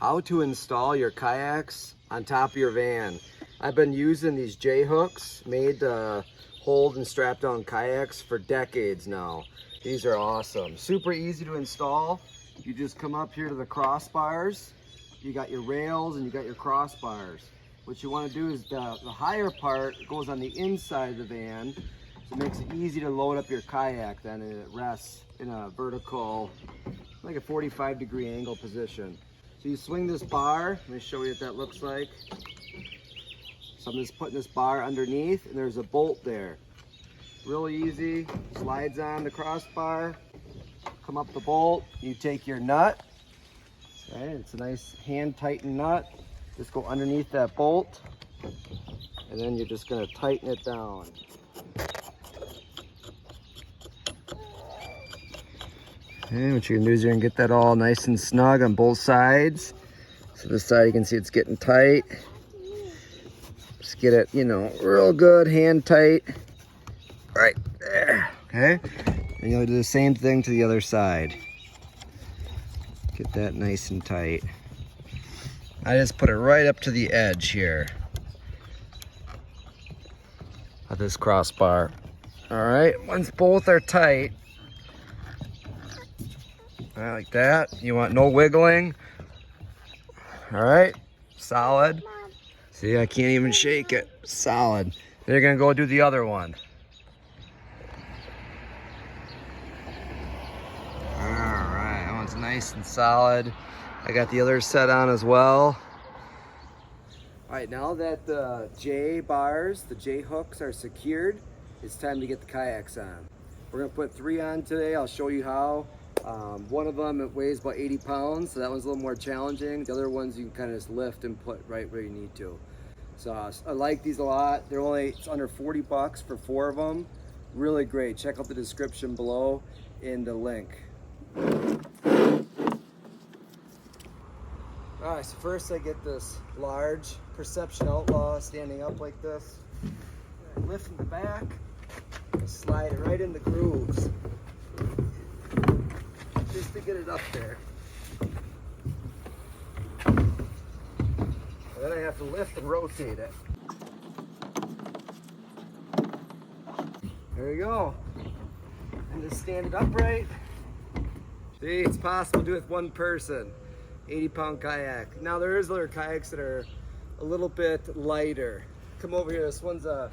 how to install your kayaks on top of your van. I've been using these J hooks made to hold and strap down kayaks for decades now. These are awesome, super easy to install. You just come up here to the crossbars. You got your rails and you got your crossbars. What you want to do is the higher part goes on the inside of the van, so it makes it easy to load up your kayak. Then it rests in a vertical, like a 45-degree angle position. So you swing this bar. Let me show you what that looks like. So I'm just putting this bar underneath, and there's a bolt there. Really easy. Slides on the crossbar. Come up the bolt. You take your nut. Okay, it's a nice hand tightened nut. Just go underneath that bolt, and then you're just going to tighten it down. Okay, what you're going to do is you're going to get that all nice and snug on both sides. So this side you can see it's getting tight. Just get it, real good, hand tight. Right there, okay? And you'll do the same thing to the other side. Get that nice and tight. I just put it right up to the edge here of this crossbar. All right, once both are tight, like that. You want no wiggling. All right, solid. See, I can't even shake it. Solid. Then you're gonna go do the other one. All right, that one's nice and solid. I got the other set on as well. All right, now that the J bars, the J hooks are secured, it's time to get the kayaks on. We're gonna put 3 on today. I'll show you how. One of them, it weighs about 80 pounds, so that one's a little more challenging. The other ones you can kind of just lift and put right where you need to. So I like these a lot. It's under 40 bucks for 4 of them. Really great. Check out the description below in the link. All right, so first I get this large Perception Outlaw standing up like this. I lift from the back, and slide it right in the grooves, just to get it up there. And then I have to lift and rotate it. There you go. And just stand it upright. See, it's possible to do it with one person. 80-pound kayak. Now there is other kayaks that are a little bit lighter. Come over here. This one's a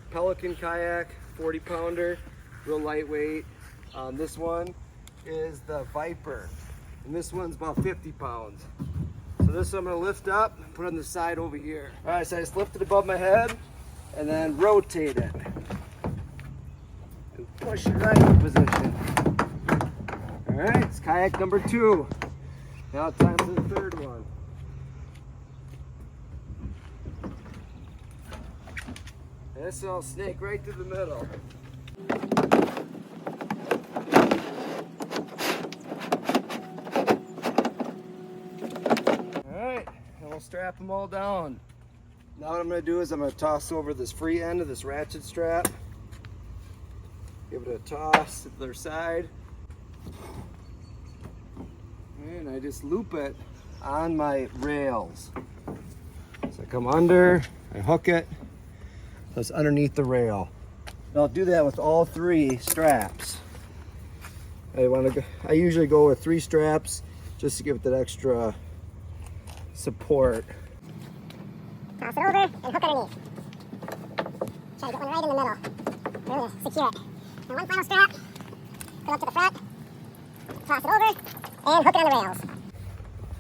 Pelican kayak, 40-pounder, real lightweight. This one is the Viper, and this one's about 50 pounds. So this I'm gonna lift up and put on the side over here. All right, so I just lift it above my head and then rotate it and push it right into position. All right, it's kayak number 2. Now time for the 3rd one. And this one I'll snake right through the middle. Alright, and we'll strap them all down. Now what I'm going to do is I'm going to toss over this free end of this ratchet strap. Give it a toss to the other side. And I just loop it on my rails. So I come under, I hook it, so it's underneath the rail. And I'll do that with all 3 straps. I usually go with 3 straps just to give it that extra support. Toss it over and hook underneath. Try to get one right in the middle. Really secure it. And one final strap. Put it up to the front. Toss it over and hook it on the rails.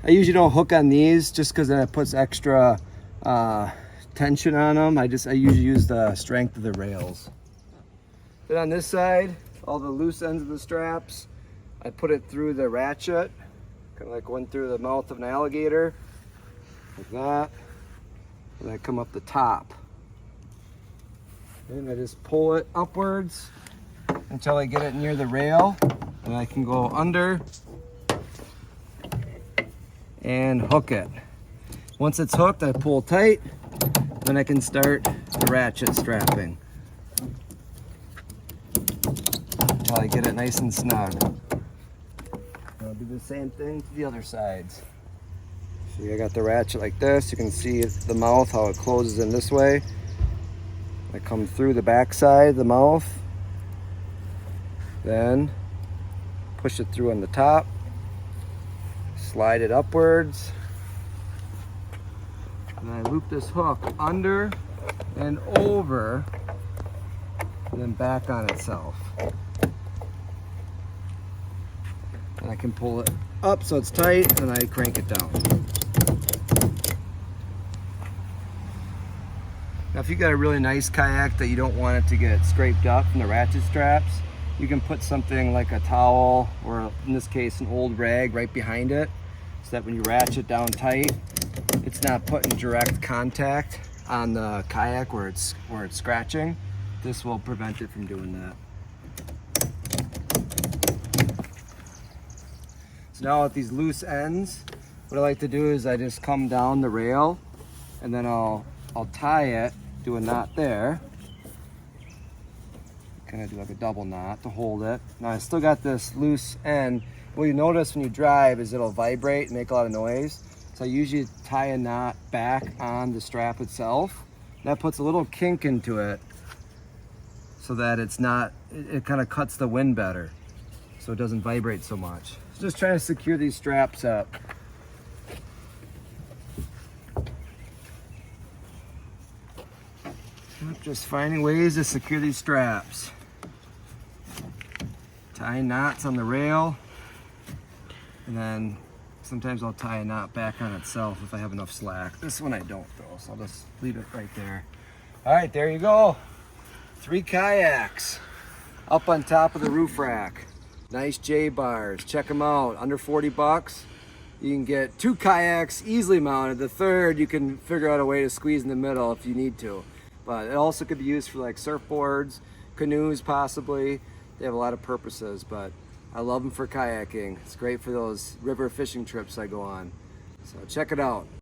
I usually don't hook on these just because then it puts extra tension on them. I usually use the strength of the rails. Then on this side, all the loose ends of the straps, I put it through the ratchet, kind of like going through the mouth of an alligator, like that. And I come up the top. And I just pull it upwards until I get it near the rail, and I can go under and hook it. Once it's hooked, I pull tight, then I can start the ratchet strapping until I get it nice and snug. I'll do the same thing to the other sides. See, I got the ratchet like this. You can see the mouth, how it closes in this way. I come through the back side of the mouth, then push it through on the top, slide it upwards, and I loop this hook under and over, and then back on itself. And I can pull it up so it's tight, and I crank it down. Now, if you got a really nice kayak that you don't want it to get scraped up from the ratchet straps, you can put something like a towel, or in this case, an old rag right behind it, so that when you ratchet down tight, it's not put in direct contact on the kayak where it's scratching. This will prevent it from doing that. So now with these loose ends, what I like to do is I just come down the rail, and then I'll tie it, do a knot there, kind of do like a double knot to hold it. Now I still got this loose end. What you notice when you drive is it'll vibrate and make a lot of noise. So I usually tie a knot back on the strap itself. That puts a little kink into it so that it kind of cuts the wind better, so it doesn't vibrate so much. So just trying to secure these straps up. Just finding ways to secure these straps. Tie knots on the rail, and then sometimes I'll tie a knot back on itself if I have enough slack. This one I don't though, so I'll just leave it right there. All right, there you go. 3 kayaks up on top of the roof rack. Nice J bars. Check them out. Under 40 bucks. You can get 2 kayaks easily mounted. The third, you can figure out a way to squeeze in the middle if you need to. But it also could be used for like surfboards, canoes possibly. They have a lot of purposes, but I love them for kayaking. It's great for those river fishing trips I go on. So check it out.